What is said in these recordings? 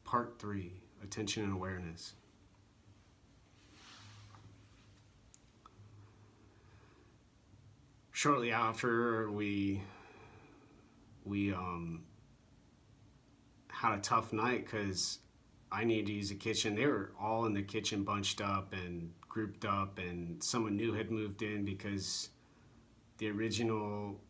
Part 3, Attention and Awareness. Shortly after, we had a tough night because I needed to use the kitchen. They were all in the kitchen bunched up and grouped up, and someone new had moved in because the original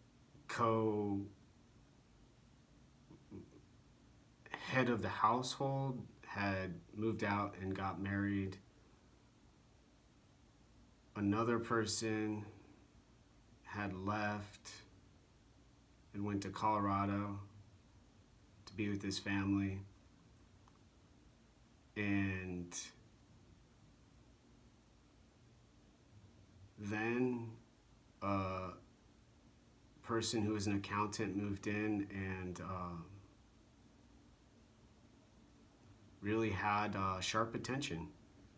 head of the household had moved out and got married. Another person had left and went to Colorado to be with his family. And then a person who was an accountant moved in and really had sharp attention.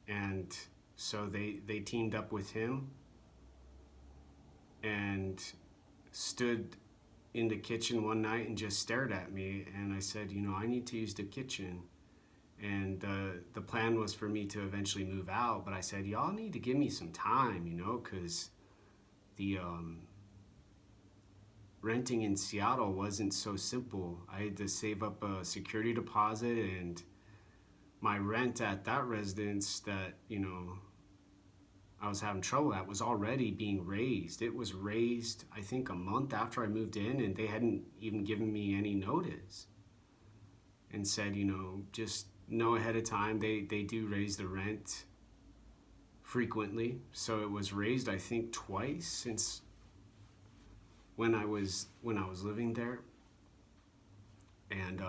And so they teamed up with him and stood in the kitchen one night and just stared at me. And I said, I need to use the kitchen. And the plan was for me to eventually move out, but I said, y'all need to give me some time, because the renting in Seattle wasn't so simple. I had to save up a security deposit, and my rent at that residence that, I was having trouble at was already being raised. It was raised, I think, a month after I moved in, and they hadn't even given me any notice and said, just know ahead of time. They do raise the rent frequently. So it was raised, I think, twice since when I was living there, and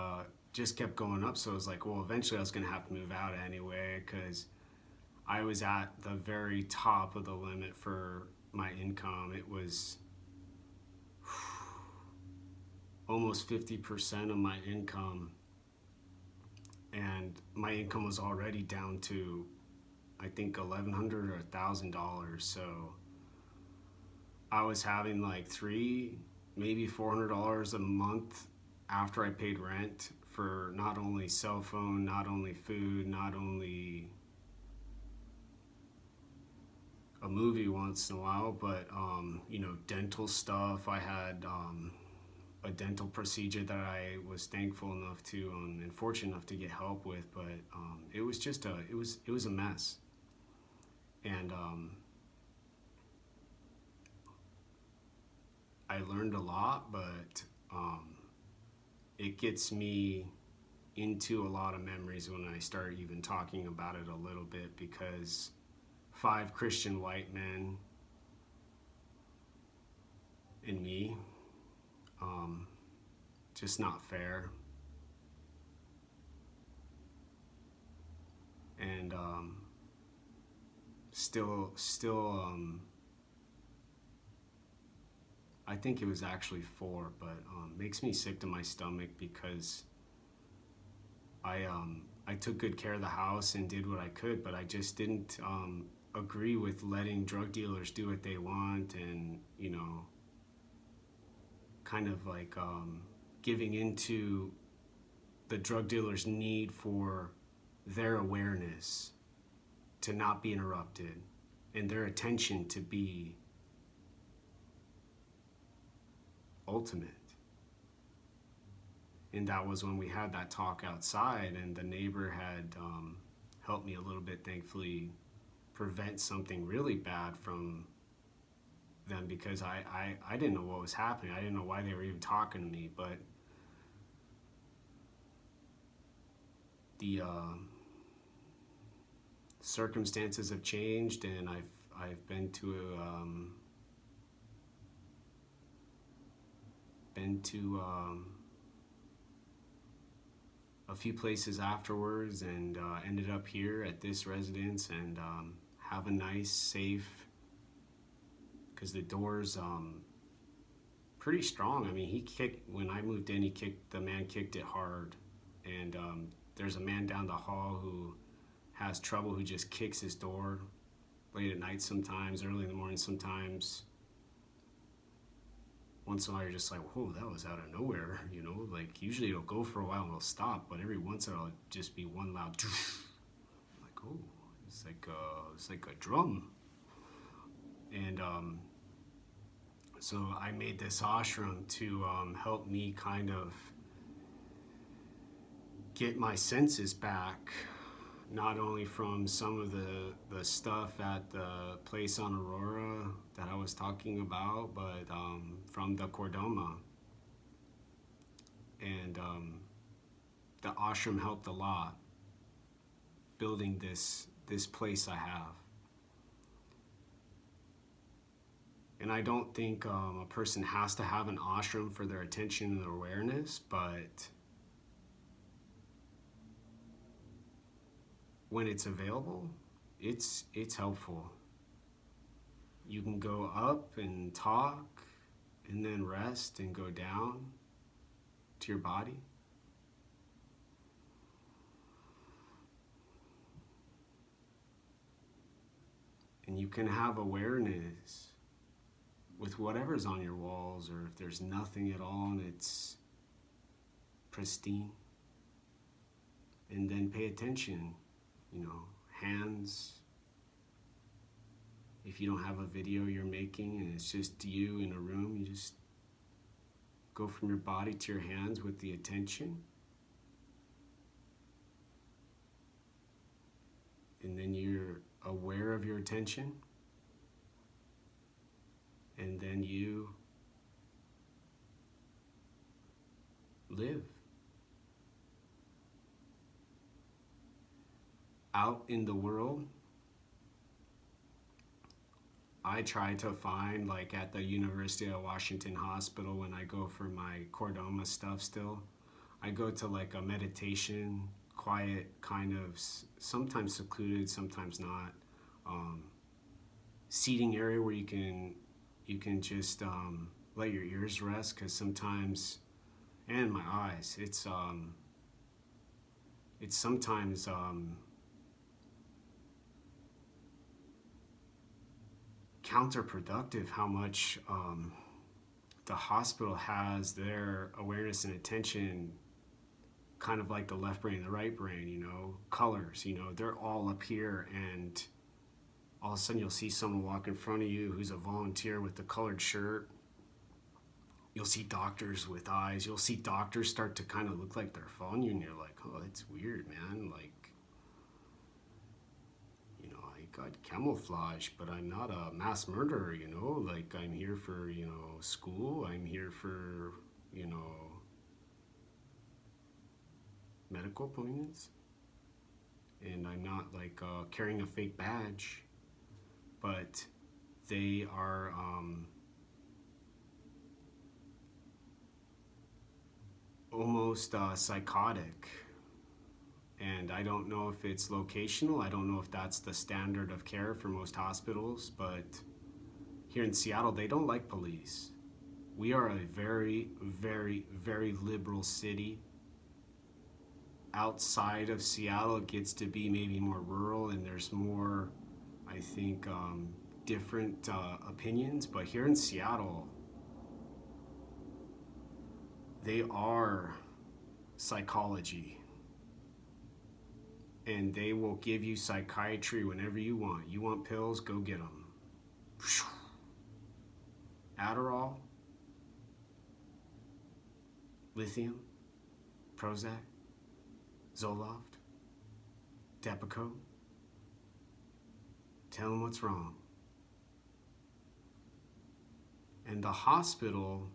just kept going up. So I was like, well, eventually I was going to have to move out anyway, because I was at the very top of the limit for my income. It was almost 50% of my income, and my income was already down to, I think, $1,100 or $1,000. So I was having like $300, maybe $400 a month after I paid rent for not only cell phone, not only food, not only a movie once in a while, but dental stuff. I had a dental procedure that I was thankful enough to and fortunate enough to get help with, but it was just it was a mess. And I learned a lot, but it gets me into a lot of memories when I start even talking about it a little bit, because 5 Christian white men and me, just not fair. And still I think it was actually 4, but makes me sick to my stomach, because I took good care of the house and did what I could, but I just didn't agree with letting drug dealers do what they want, and kind of like giving into the drug dealers' need for their awareness to not be interrupted and their attention to be ultimate. And that was when we had that talk outside, and the neighbor had helped me a little bit, thankfully, prevent something really bad from them, because I didn't know what was happening. I didn't know why they were even talking to me, but the circumstances have changed, and I've been to a few places afterwards, and ended up here at this residence, and have a nice, safe, because the door's pretty strong. I mean, when I moved in, the man kicked it hard, and there's a man down the hall who has trouble, who just kicks his door late at night sometimes, early in the morning sometimes. once in a while you're just like, whoa, that was out of nowhere, you know? Like usually it'll go for a while and it'll stop, but every once in a while it'll just be one loud like, oh, it's like a drum. And so I made this ashram to help me kind of get my senses back, not only from some of the stuff at the place on Aurora that I was talking about, but from the Cordoma. And the ashram helped a lot building this place I have. And I don't think a person has to have an ashram for their attention and awareness, but when it's available, it's helpful. You can go up and talk and then rest and go down to your body. And you can have awareness with whatever's on your walls, or if there's nothing at all and it's pristine. And then pay attention, you know, hands. If you don't have a video you're making and it's just you in a room, you just go from your body to your hands with the attention. And then you're aware of your attention. And then you live. Out in the world, I try to find, like at the University of Washington Hospital, when I go for my Cordoma stuff still, I go to like a meditation, quiet kind of, sometimes secluded, sometimes not, seating area where you can just let your ears rest, because sometimes, and my eyes, it's sometimes counterproductive how much the hospital has their awareness and attention kind of like the left brain and the right brain, you know, colors, you know, they're all up here, and all of a sudden you'll see someone walk in front of you who's a volunteer with the colored shirt. You'll see doctors with eyes. You'll see doctors start to kind of look like they're following you, and you're like, oh, that's weird, man. Like, you know, I got camouflage, but I'm not a mass murderer, you know? Like, I'm here for, you know, school. I'm here for, you know, medical appointments. And I'm not like carrying a fake badge, but they are almost psychotic. And I don't know if it's locational. I don't know if that's the standard of care for most hospitals, but here in Seattle, they don't like police. We are a very, very, very liberal city. Outside of Seattle, it gets to be maybe more rural, and there's more, I think, different opinions. But here in Seattle, they are psychology. And they will give you psychiatry whenever you want. You want pills, go get them. Adderall, lithium, Prozac, Zoloft, Depakote. Tell them what's wrong. And the hospital,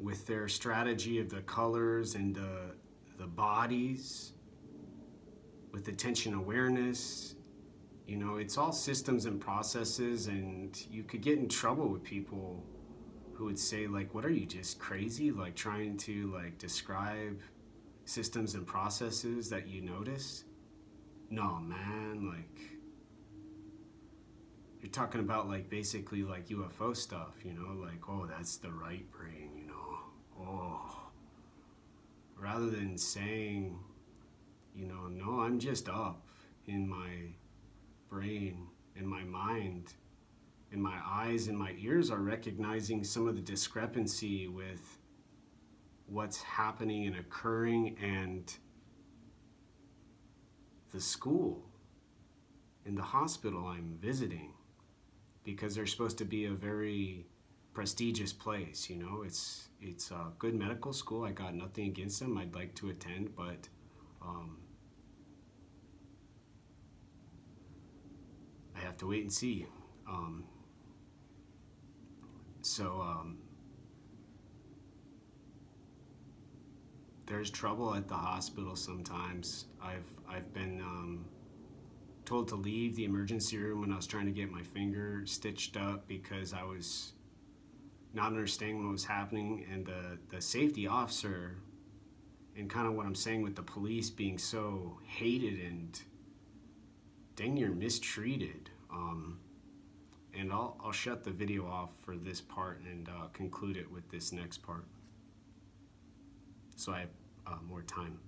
with their strategy of the colors and the bodies, with attention awareness, you know, it's all systems and processes, and you could get in trouble with people who would say, like, what are you, just crazy? Like trying to like describe systems and processes that you notice? No, man, like you're talking about like basically like UFO stuff, you know, like, oh, that's the right brain, you know, oh, rather than saying, you know, no, I'm just up in my brain, in my mind, and my eyes and my ears are recognizing some of the discrepancy with what's happening and occurring, and the school and the hospital I'm visiting, because they're supposed to be a very prestigious place. You know, it's a good medical school. I got nothing against them. I'd like to attend, but I have to wait and see. Um, so there's trouble at the hospital sometimes. I've been told to leave the emergency room when I was trying to get my finger stitched up because I was not understanding what was happening, and the safety officer, and kind of what I'm saying with the police being so hated and dang near mistreated. And I'll shut the video off for this part and conclude it with this next part, so I have more time.